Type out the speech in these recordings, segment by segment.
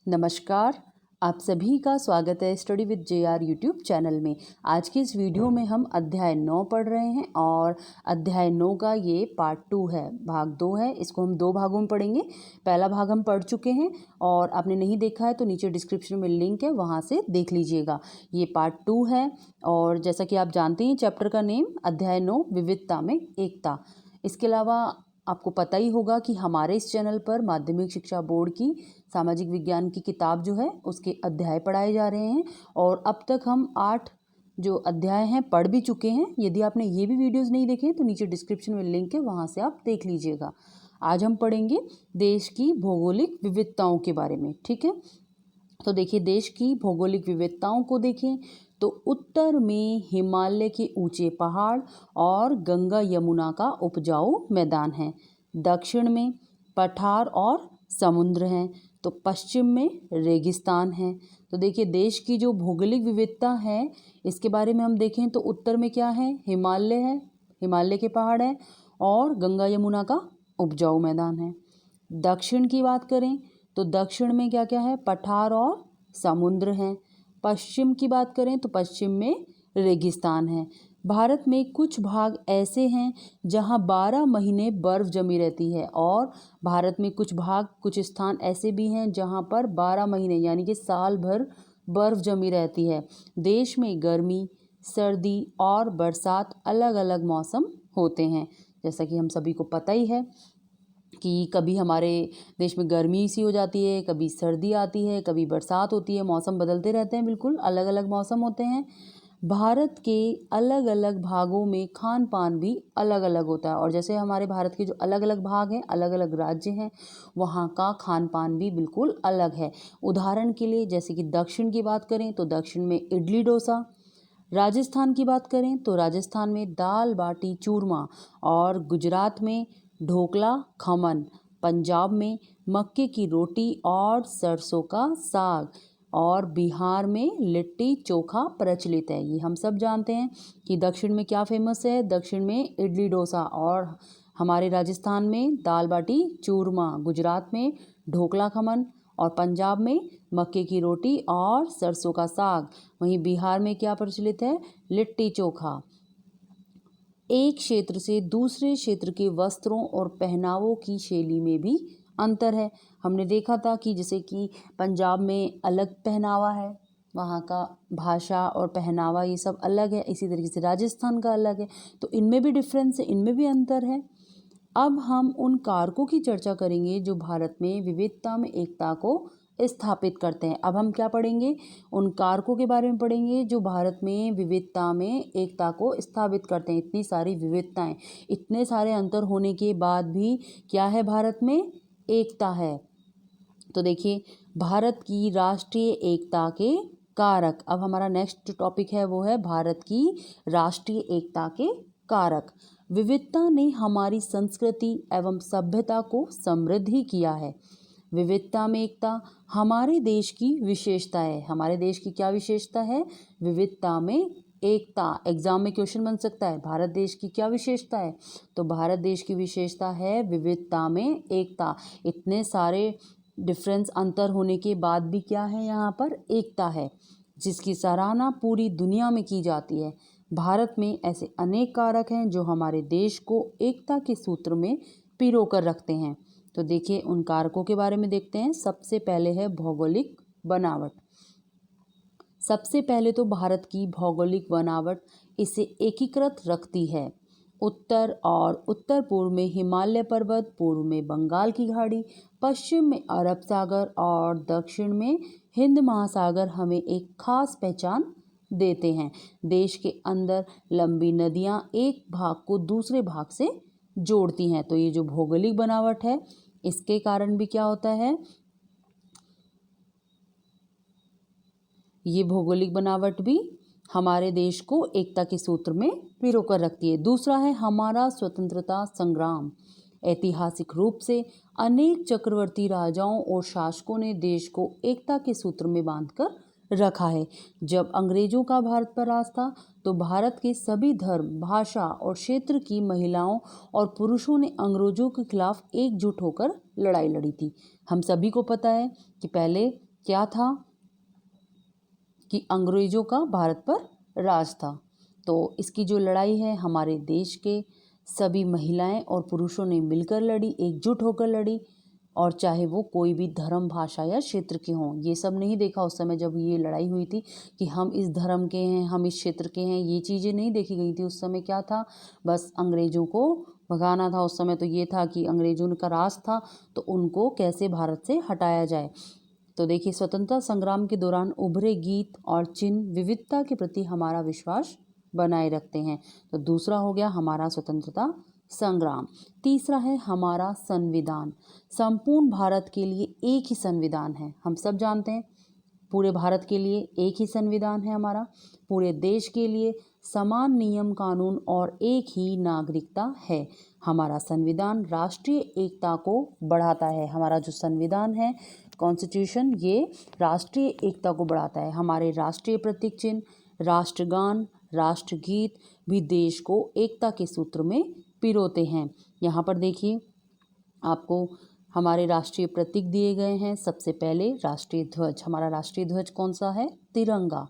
नमस्कार। आप सभी का स्वागत है study with JR YouTube channel में। आज के इस वीडियो में हम अध्याय 9 पढ़ रहे हैं और अध्याय 9 का ये पार्ट 2 है, भाग 2 है। इसको हम 2 भागों में पढ़ेंगे। पहला भाग हम पढ़ चुके हैं और आपने नहीं देखा है तो नीचे डिस्क्रिप्शन में लिंक है, वहाँ से देख लीजिएगा। ये पार्ट 2 है और जैसा कि आप जानते हैं चैप्टर का नेम अध्याय 9 विविधता में एकता। इसके अलावा आपको पता ही होगा कि हमारे इस चैनल पर माध्यमिक शिक्षा बोर्ड की सामाजिक विज्ञान की किताब जो है उसके अध्याय पढ़ाए जा रहे हैं और अब तक हम 8 जो अध्याय हैं पढ़ भी चुके हैं। यदि आपने ये भी वीडियोस नहीं देखे तो नीचे डिस्क्रिप्शन में लिंक है, वहाँ से आप देख लीजिएगा। आज हम पढ़ेंगे देश की भौगोलिक विविधताओं के बारे में, ठीक है। तो देखिए, देश की भौगोलिक विविधताओं को देखें तो उत्तर में हिमालय के ऊंचे पहाड़ और गंगा यमुना का उपजाऊ मैदान है। दक्षिण में पठार और समुद्र हैं। तो पश्चिम में रेगिस्तान है। तो देखिए, देश की जो भौगोलिक विविधता है इसके बारे में हम देखें तो उत्तर में क्या है, हिमालय है, हिमालय के पहाड़ है और गंगा यमुना का उपजाऊ मैदान है। दक्षिण की बात करें तो दक्षिण में क्या क्या है, पठार और समुद्र हैं। पश्चिम की बात करें तो पश्चिम में रेगिस्तान है। भारत में कुछ भाग ऐसे हैं जहां 12 महीने बर्फ जमी रहती है और भारत में कुछ स्थान ऐसे भी हैं जहां पर 12 महीने यानी कि साल भर बर्फ जमी रहती है। देश में गर्मी, सर्दी और बरसात अलग अलग मौसम होते हैं। जैसा कि हम सभी को पता ही है कि कभी हमारे देश में गर्मी सी हो जाती है, कभी सर्दी आती है, कभी बरसात होती है, मौसम बदलते रहते हैं, बिल्कुल अलग अलग मौसम होते हैं। भारत के अलग अलग भागों में खान पान भी अलग अलग होता है और जैसे हमारे भारत के जो अलग अलग भाग हैं, अलग अलग राज्य हैं, वहाँ का खान पान भी बिल्कुल अलग है। उदाहरण के लिए जैसे कि दक्षिण की बात करें तो दक्षिण में इडली डोसा, राजस्थान की बात करें तो राजस्थान में दाल बाटी चूरमा और गुजरात में ढोकला खमन, पंजाब में मक्के की रोटी और सरसों का साग और बिहार में लिट्टी चोखा प्रचलित है। ये हम सब जानते हैं कि दक्षिण में क्या फेमस है। दक्षिण में इडली डोसा और हमारे राजस्थान में दाल बाटी चूरमा, गुजरात में ढोकला खमन और पंजाब में मक्के की रोटी और सरसों का साग। वहीं बिहार में क्या प्रचलित है, लिट्टी चोखा। एक क्षेत्र से दूसरे क्षेत्र के वस्त्रों और पहनावों की शैली में भी अंतर है। हमने देखा था कि जैसे कि पंजाब में अलग पहनावा है, वहाँ का भाषा और पहनावा ये सब अलग है। इसी तरीके से राजस्थान का अलग है, तो इनमें भी डिफरेंस है, इनमें भी अंतर है। अब हम उन कारकों की चर्चा करेंगे जो भारत में विविधता में एकता को स्थापित करते हैं। अब हम क्या पढ़ेंगे, उन कारकों के बारे में पढ़ेंगे जो भारत में विविधता में एकता को स्थापित करते हैं। इतनी सारी विविधताएं, इतने सारे अंतर होने के बाद भी क्या है, भारत में एकता है। तो देखिए, भारत की राष्ट्रीय एकता के कारक। अब हमारा नेक्स्ट टॉपिक है वो है भारत की राष्ट्रीय एकता के कारक। विविधता ने हमारी संस्कृति एवं सभ्यता को समृद्ध ही किया है। विविधता में एकता हमारे देश की विशेषता है। हमारे देश की क्या विशेषता है, विविधता में एकता। एग्जाम में क्वेश्चन बन सकता है, भारत देश की क्या विशेषता है, तो भारत देश की विशेषता है विविधता में एकता। इतने सारे डिफरेंस अंतर होने के बाद भी क्या है, यहाँ पर एकता है जिसकी सराहना पूरी दुनिया में की जाती है। भारत में ऐसे अनेक कारक हैं जो हमारे देश को एकता के सूत्र में पिरो कर रखते हैं। तो देखिए, उन कारकों के बारे में देखते हैं। सबसे पहले है भौगोलिक बनावट। सबसे पहले तो भारत की भौगोलिक बनावट इसे एकीकृत रखती है। उत्तर और उत्तर पूर्व में हिमालय पर्वत, पूर्व में बंगाल की खाड़ी, पश्चिम में अरब सागर और दक्षिण में हिंद महासागर हमें एक खास पहचान देते हैं। देश के अंदर लंबी नदियां एक भाग को दूसरे भाग से जोड़ती हैं। तो ये जो भौगोलिक बनावट है इसके कारण भी क्या होता है, ये भौगोलिक बनावट भी हमारे देश को एकता के सूत्र में पिरोकर रखती है। दूसरा है हमारा स्वतंत्रता संग्राम। ऐतिहासिक रूप से अनेक चक्रवर्ती राजाओं और शासकों ने देश को एकता के सूत्र में बांधकर रखा है। जब अंग्रेजों का भारत पर राज था तो भारत के सभी धर्म, भाषा और क्षेत्र की महिलाओं और पुरुषों ने अंग्रेजों के खिलाफ एकजुट होकर लड़ाई लड़ी थी। हम सभी को पता है कि पहले क्या था कि अंग्रेजों का भारत पर राज था। तो इसकी जो लड़ाई है हमारे देश के सभी महिलाएं और पुरुषों ने मिलकर लड़ी, एकजुट होकर लड़ी, और चाहे वो कोई भी धर्म, भाषा या क्षेत्र के हों। ये सब नहीं देखा उस समय जब ये लड़ाई हुई थी कि हम इस धर्म के हैं, हम इस क्षेत्र के हैं, ये चीज़ें नहीं देखी गई थी। उस समय क्या था, बस अंग्रेज़ों को भगाना था। उस समय तो ये था कि अंग्रेज़ों का राज था, तो उनको कैसे भारत से हटाया जाए। तो देखिए, स्वतंत्रता संग्राम के दौरान उभरे गीत और चिन्ह विविधता के प्रति हमारा विश्वास बनाए रखते हैं। तो दूसरा हो गया हमारा स्वतंत्रता संग्राम। तीसरा है हमारा संविधान। संपूर्ण भारत के लिए एक ही संविधान है, हम सब जानते हैं। पूरे भारत के लिए एक ही संविधान है हमारा, पूरे देश के लिए समान नियम कानून और एक ही नागरिकता है। हमारा संविधान राष्ट्रीय एकता को बढ़ाता है। हमारा जो संविधान है, कॉन्स्टिट्यूशन, ये राष्ट्रीय एकता को बढ़ाता है। हमारे राष्ट्रीय प्रतीक चिन्ह, राष्ट्रगान, राष्ट्रगीत भी देश को एकता के सूत्र में पिरोते हैं। यहाँ पर देखिए, आपको हमारे राष्ट्रीय प्रतीक दिए गए हैं। सबसे पहले राष्ट्रीय ध्वज। हमारा राष्ट्रीय ध्वज कौन सा है? तिरंगा।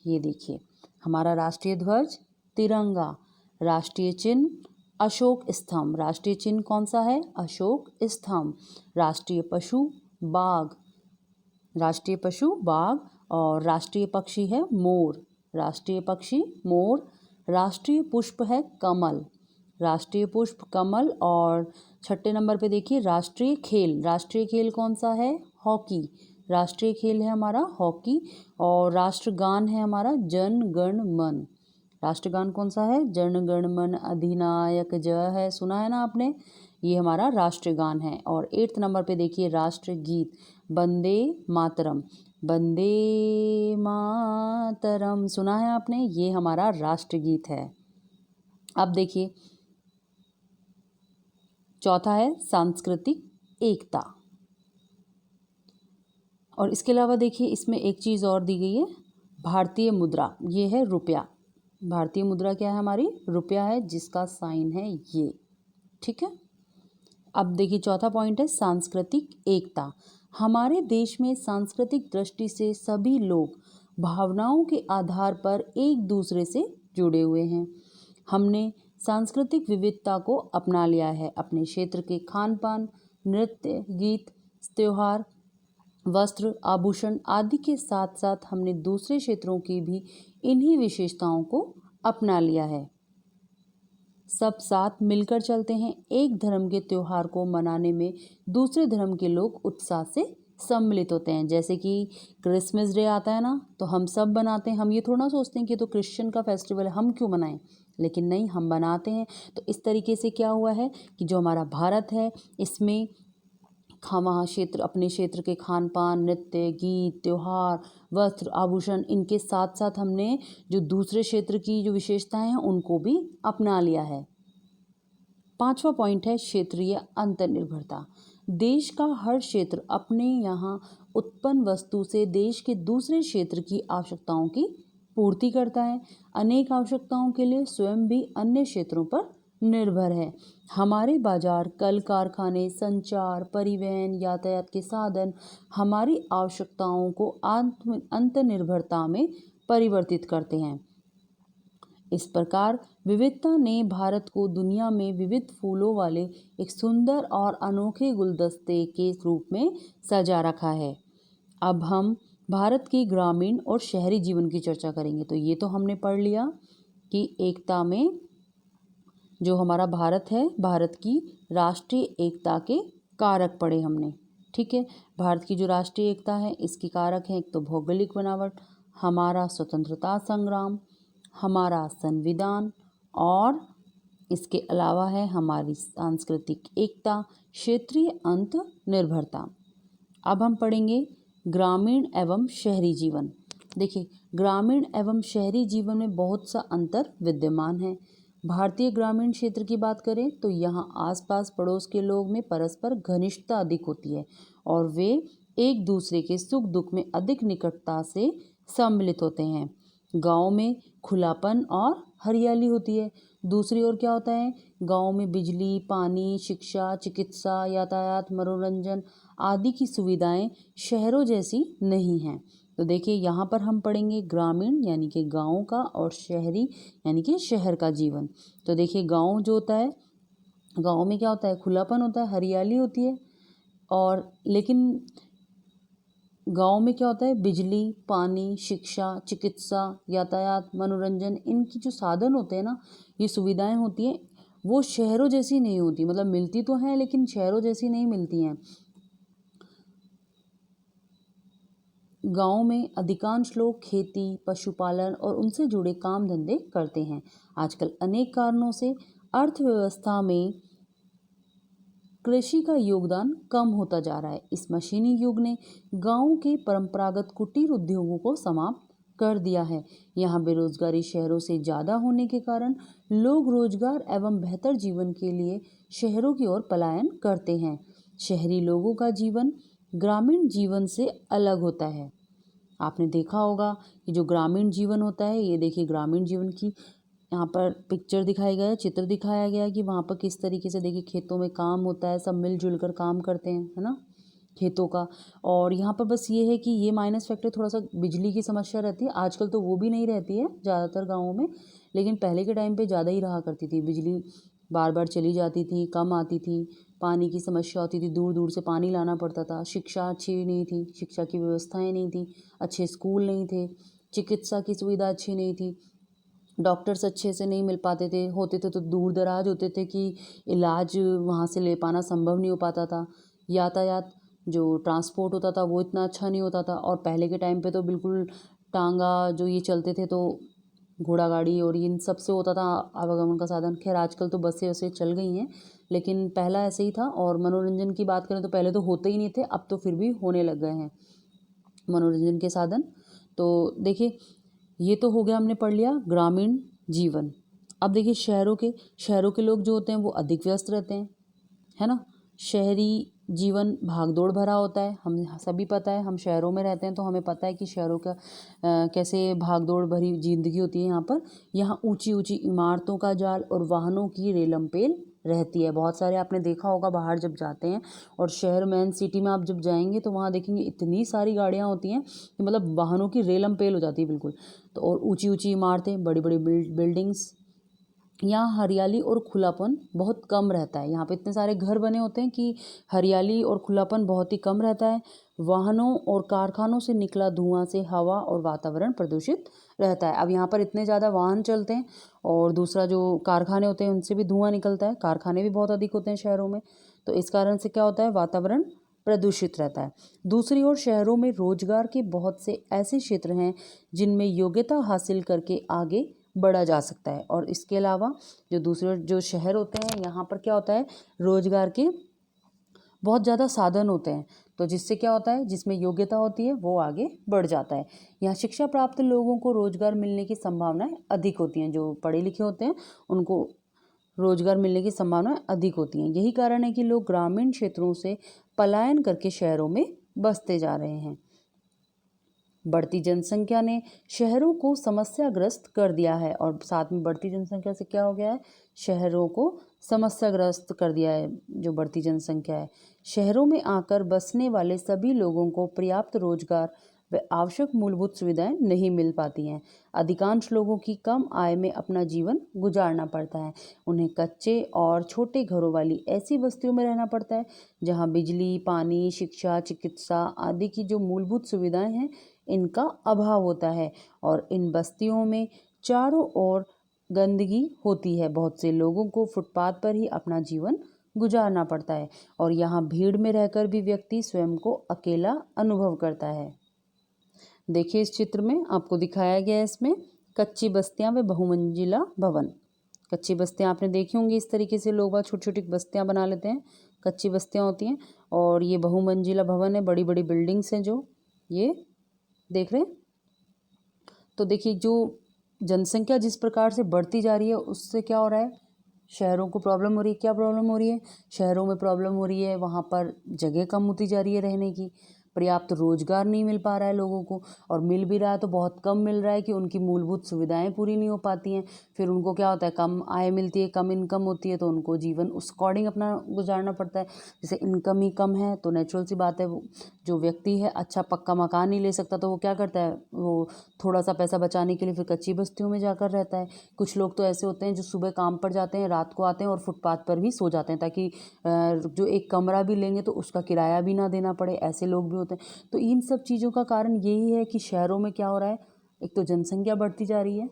ये देखिए, हमारा राष्ट्रीय ध्वज तिरंगा। राष्ट्रीय चिन्ह अशोक स्तंभ। राष्ट्रीय चिन्ह कौन सा है? अशोक स्तंभ। राष्ट्रीय पशु बाघ। राष्ट्रीय पशु बाघ। और राष्ट्रीय पक्षी है मोर। राष्ट्रीय पक्षी मोर। राष्ट्रीय पुष्प है कमल। राष्ट्रीय पुष्प कमल। और छठे नंबर पे देखिए राष्ट्रीय खेल। राष्ट्रीय खेल कौन सा है? हॉकी। राष्ट्रीय खेल है हमारा हॉकी। और राष्ट्रगान है हमारा जन गण मन। राष्ट्रगान कौन सा है? जन गण मन अधिनायक जय है, सुना है ना आपने? ये हमारा राष्ट्रगान है। और 8th नंबर पे देखिए राष्ट्रगीत वंदे मातरम। वंदे मातरम, सुना है आपने? ये हमारा राष्ट्रगीत है। अब देखिए, चौथा है सांस्कृतिक एकता। और इसके अलावा देखिए, इसमें एक चीज़ और दी गई है, भारतीय मुद्रा। ये है रुपया। भारतीय मुद्रा क्या है हमारी? रुपया है, जिसका साइन है ये। ठीक है। अब देखिए, चौथा पॉइंट है सांस्कृतिक एकता। हमारे देश में सांस्कृतिक दृष्टि से सभी लोग भावनाओं के आधार पर एक दूसरे से जुड़े हुए हैं। हमने सांस्कृतिक विविधता को अपना लिया है। अपने क्षेत्र के खान पान, नृत्य, गीत, त्योहार, वस्त्र, आभूषण आदि के साथ साथ हमने दूसरे क्षेत्रों की भी इन्हीं विशेषताओं को अपना लिया है। सब साथ मिलकर चलते हैं। एक धर्म के त्योहार को मनाने में दूसरे धर्म के लोग उत्साह से सम्मिलित होते हैं। जैसे कि क्रिसमस डे आता है ना, तो हम सब बनाते हैं। हम ये थोड़ा सोचते हैं कि तो क्रिश्चियन का फेस्टिवल है, हम क्यों मनाएं? लेकिन नहीं, हम बनाते हैं। तो इस तरीके से क्या हुआ है कि जो हमारा भारत है, इसमें वहाँ क्षेत्र, अपने क्षेत्र के खान पान, नृत्य, गीत, त्योहार, वस्त्र, आभूषण, इनके साथ साथ हमने जो दूसरे क्षेत्र की जो विशेषताएं हैं उनको भी अपना लिया है। पांचवा पॉइंट है क्षेत्रीय अंतर्निर्भरता। देश का हर क्षेत्र अपने यहाँ उत्पन्न वस्तु से देश के दूसरे क्षेत्र की आवश्यकताओं की पूर्ति करता है। अनेक आवश्यकताओं के लिए स्वयं भी अन्य क्षेत्रों पर निर्भर है। हमारे बाजार, कल कारखाने, संचार, परिवहन, यातायात के साधन हमारी आवश्यकताओं को अंतर्निर्भरता में परिवर्तित करते हैं। इस प्रकार विविधता ने भारत को दुनिया में विविध फूलों वाले एक सुंदर और अनोखे गुलदस्ते के रूप में सजा रखा है। अब हम भारत के ग्रामीण और शहरी जीवन की चर्चा करेंगे। तो ये तो हमने पढ़ लिया कि एकता में जो हमारा भारत है, भारत की राष्ट्रीय एकता के कारक पढ़े हमने। ठीक है। भारत की जो राष्ट्रीय एकता है, इसकी कारक हैं एक तो भौगोलिक बनावट, हमारा स्वतंत्रता संग्राम, हमारा संविधान, और इसके अलावा है हमारी सांस्कृतिक एकता, क्षेत्रीय अंतर्निर्भरता। अब हम पढ़ेंगे ग्रामीण एवं शहरी जीवन। देखिए, ग्रामीण एवं शहरी जीवन में बहुत सा अंतर विद्यमान है। भारतीय ग्रामीण क्षेत्र की बात करें तो यहाँ आसपास पड़ोस के लोग में परस्पर घनिष्ठता अधिक होती है और वे एक दूसरे के सुख दुख में अधिक निकटता से सम्मिलित होते हैं। गांव में खुलापन और हरियाली होती है। दूसरी ओर क्या होता है, गांव में बिजली, पानी, शिक्षा, चिकित्सा, यातायात, मनोरंजन आदि की सुविधाएं शहरों जैसी नहीं हैं। तो देखिए यहाँ पर हम पढ़ेंगे ग्रामीण यानी कि गाँव का और शहरी यानी कि शहर का जीवन। तो देखिए गाँव जो होता है, गाँव में क्या होता है, खुलापन होता है, हरियाली होती है। और लेकिन गांव में क्या होता है, बिजली, पानी, शिक्षा, चिकित्सा, यातायात, मनोरंजन, इनकी जो साधन होते हैं ना, ये सुविधाएं होती हैं, वो शहरों जैसी नहीं होती। मतलब मिलती तो हैं लेकिन शहरों जैसी नहीं मिलती हैं। गांव में अधिकांश लोग खेती, पशुपालन और उनसे जुड़े काम धंधे करते हैं। आजकल अनेक कारणों से अर्थव्यवस्था में कृषि का योगदान कम होता जा रहा है। इस मशीनी युग ने गांव के परंपरागत कुटीर उद्योगों को समाप्त कर दिया है। यहाँ बेरोजगारी शहरों से ज़्यादा होने के कारण लोग रोजगार एवं बेहतर जीवन के लिए शहरों की ओर पलायन करते हैं। शहरी लोगों का जीवन ग्रामीण जीवन से अलग होता है। आपने देखा होगा कि जो ग्रामीण जीवन होता है, ये देखिए ग्रामीण जीवन की यहाँ पर पिक्चर दिखाई गया है, चित्र दिखाया गया है कि वहाँ पर किस तरीके से देखिए खेतों में काम होता है, सब मिलजुल कर काम करते हैं, है ना, खेतों का। और यहाँ पर बस ये है कि ये माइनस फैक्टर थोड़ा सा बिजली की समस्या रहती है। आजकल तो वो भी नहीं रहती है ज़्यादातर गाँवों में, लेकिन पहले के टाइम पे ज़्यादा ही रहा करती थी। बिजली बार बार चली जाती थी, कम आती थी, पानी की समस्या होती थी, दूर दूर से पानी लाना पड़ता था, शिक्षा अच्छी नहीं थी, शिक्षा की व्यवस्थाएँ नहीं थी, अच्छे स्कूल नहीं थे, चिकित्सा की सुविधा अच्छी नहीं थी, डॉक्टर्स अच्छे से नहीं मिल पाते थे, होते थे तो दूर दराज होते थे कि इलाज वहाँ से ले पाना संभव नहीं हो पाता था। यातायात जो ट्रांसपोर्ट होता था वो इतना अच्छा नहीं होता था। और पहले के टाइम पे तो बिल्कुल टांगा जो ये चलते थे, तो घोड़ा गाड़ी और इन सब से होता था आवागमन का साधन। खैर आजकल तो बसें वसें चल गई हैं, लेकिन पहला ऐसे ही था। और मनोरंजन की बात करें तो पहले तो होते ही नहीं थे, अब तो फिर भी होने लग गए हैं मनोरंजन के साधन। तो देखिए ये तो हो गया, हमने पढ़ लिया ग्रामीण जीवन। अब देखिए शहरों के लोग जो होते हैं वो अधिक व्यस्त रहते हैं, है ना। शहरी जीवन भागदौड़ भरा होता है, हम सभी पता है, हम शहरों में रहते हैं तो हमें पता है कि शहरों का कैसे भागदौड़ भरी ज़िंदगी होती है। यहाँ ऊंची ऊंची इमारतों का जाल और वाहनों की रेलमपेल रहती है। बहुत सारे आपने देखा होगा बाहर जब जाते हैं और शहर मेन सिटी में आप जब जाएंगे तो वहाँ देखेंगे इतनी सारी गाड़ियाँ होती हैं कि मतलब वाहनों की रेलमपेल हो जाती है बिल्कुल। तो और ऊंची ऊंची इमारतें, बड़ी बड़ी बिल्डिंग्स। यहाँ हरियाली और खुलापन बहुत कम रहता है। यहाँ पे इतने सारे घर बने होते हैं कि हरियाली और खुलापन बहुत ही कम रहता है। वाहनों और कारखानों से निकला धुआं से हवा और वातावरण प्रदूषित रहता है। अब यहाँ पर इतने ज़्यादा वाहन चलते हैं और दूसरा जो कारखाने होते हैं उनसे भी धुआं निकलता है। कारखाने भी बहुत अधिक होते हैं शहरों में, तो इस कारण से क्या होता है, वातावरण प्रदूषित रहता है। दूसरी ओर शहरों में रोजगार के बहुत से ऐसे क्षेत्र हैं जिनमें योग्यता हासिल करके आगे बढ़ा जा सकता है। और इसके अलावा जो दूसरे जो शहर होते हैं, यहाँ पर क्या होता है, रोजगार के बहुत ज़्यादा साधन होते हैं, तो जिससे क्या होता है, जिसमें योग्यता होती है वो आगे बढ़ जाता है। यहाँ शिक्षा प्राप्त लोगों को रोजगार मिलने की संभावनाएं अधिक होती हैं। जो पढ़े लिखे होते हैं उनको रोजगार मिलने की संभावनाएं अधिक होती हैं। यही कारण है कि लोग ग्रामीण क्षेत्रों से पलायन करके शहरों में बसते जा रहे हैं। बढ़ती जनसंख्या ने शहरों को समस्याग्रस्त कर दिया है। और साथ में बढ़ती जनसंख्या से क्या हो गया है, शहरों को समस्याग्रस्त कर दिया है। जो बढ़ती जनसंख्या है, शहरों में आकर बसने वाले सभी लोगों को पर्याप्त रोजगार व आवश्यक मूलभूत सुविधाएं नहीं मिल पाती हैं। अधिकांश लोगों की कम आय में अपना जीवन गुजारना पड़ता है। उन्हें कच्चे और छोटे घरों वाली ऐसी बस्तियों में रहना पड़ता है जहां बिजली, पानी, शिक्षा, चिकित्सा आदि की जो मूलभूत सुविधाएं हैं इनका अभाव होता है। और इन बस्तियों में चारों ओर गंदगी होती है। बहुत से लोगों को फुटपाथ पर ही अपना जीवन गुजारना पड़ता है और यहाँ भीड़ में रहकर भी व्यक्ति स्वयं को अकेला अनुभव करता है। देखिए इस चित्र में आपको दिखाया गया है, इसमें कच्ची बस्तियां व बहुमंजिला भवन। कच्ची बस्तियां आपने देखी होंगी, इस तरीके से लोग बहुत छोटी छोटी बस्तियां बना लेते हैं, कच्ची बस्तियां होती हैं। और ये बहुमंजिला भवन है, बड़ी बड़ी बिल्डिंग्स हैं जो ये देख रहे हैं। तो देखिए जो जनसंख्या जिस प्रकार से बढ़ती जा रही है उससे क्या हो रहा है, शहरों को प्रॉब्लम हो रही है। क्या प्रॉब्लम हो रही है, शहरों में प्रॉब्लम हो रही है, वहाँ पर जगह कम होती जा रही है रहने की। पर्याप्त रोजगार नहीं मिल पा रहा है लोगों को, और मिल भी रहा है तो बहुत कम मिल रहा है कि उनकी मूलभूत सुविधाएं पूरी नहीं हो पाती हैं। फिर उनको क्या होता है, कम आय मिलती है, कम इनकम होती है, तो उनको जीवन उस अकॉर्डिंग अपना गुजारना पड़ता है। जैसे इनकम ही कम है तो नेचुरल सी बात है, वो जो व्यक्ति है अच्छा पक्का मकान नहीं ले सकता, तो वो क्या करता है, वो थोड़ा सा पैसा बचाने के लिए फिर कच्ची बस्तियों में जाकर रहता है। कुछ लोग तो ऐसे होते हैं जो सुबह काम पर जाते हैं, रात को आते हैं और फुटपाथ पर भी सो जाते हैं, ताकि जो एक कमरा भी लेंगे तो उसका किराया भी ना देना पड़े, ऐसे लोग भी होते हैं। तो इन सब चीज़ों का कारण यही है कि शहरों में क्या हो रहा है, एक तो जनसंख्या बढ़ती जा रही है,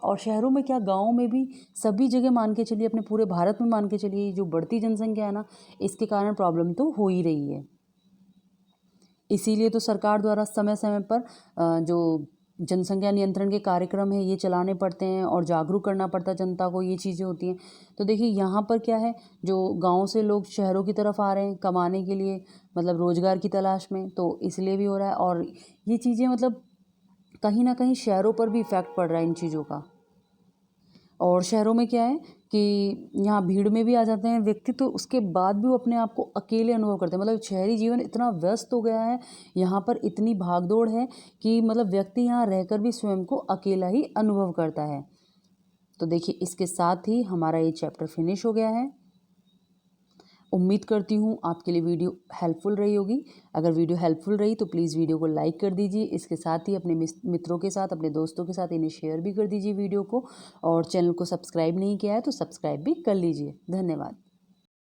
और शहरों में क्या, गाँव में भी, सभी जगह मान के चलिए, अपने पूरे भारत में मान के चलिए, जो बढ़ती जनसंख्या है ना, इसके कारण प्रॉब्लम तो हो ही रही है। इसीलिए तो सरकार द्वारा समय समय पर जो जनसंख्या नियंत्रण के कार्यक्रम है ये चलाने पड़ते हैं, और जागरूक करना पड़ता है जनता को, ये चीज़ें होती हैं। तो देखिए यहाँ पर क्या है, जो गांव से लोग शहरों की तरफ आ रहे हैं कमाने के लिए, मतलब रोजगार की तलाश में, तो इसलिए भी हो रहा है। और ये चीज़ें मतलब कहीं ना कहीं शहरों पर भी इफ़ेक्ट पड़ रहा है इन चीज़ों का। और शहरों में क्या है कि यहाँ भीड़ में भी आ जाते हैं व्यक्ति, तो उसके बाद भी वो अपने आप को अकेले अनुभव करते हैं। मतलब शहरी जीवन इतना व्यस्त हो गया है, यहाँ पर इतनी भागदौड़ है कि मतलब व्यक्ति यहाँ रहकर भी स्वयं को अकेला ही अनुभव करता है। तो देखिए इसके साथ ही हमारा ये चैप्टर फिनिश हो गया है। उम्मीद करती हूँ आपके लिए वीडियो हेल्पफुल रही होगी। अगर वीडियो हेल्पफुल रही तो प्लीज़ वीडियो को लाइक कर दीजिए। इसके साथ ही अपने मित्रों के साथ, अपने दोस्तों के साथ इन्हें शेयर भी कर दीजिए वीडियो को, और चैनल को सब्सक्राइब नहीं किया है तो सब्सक्राइब भी कर लीजिए। धन्यवाद।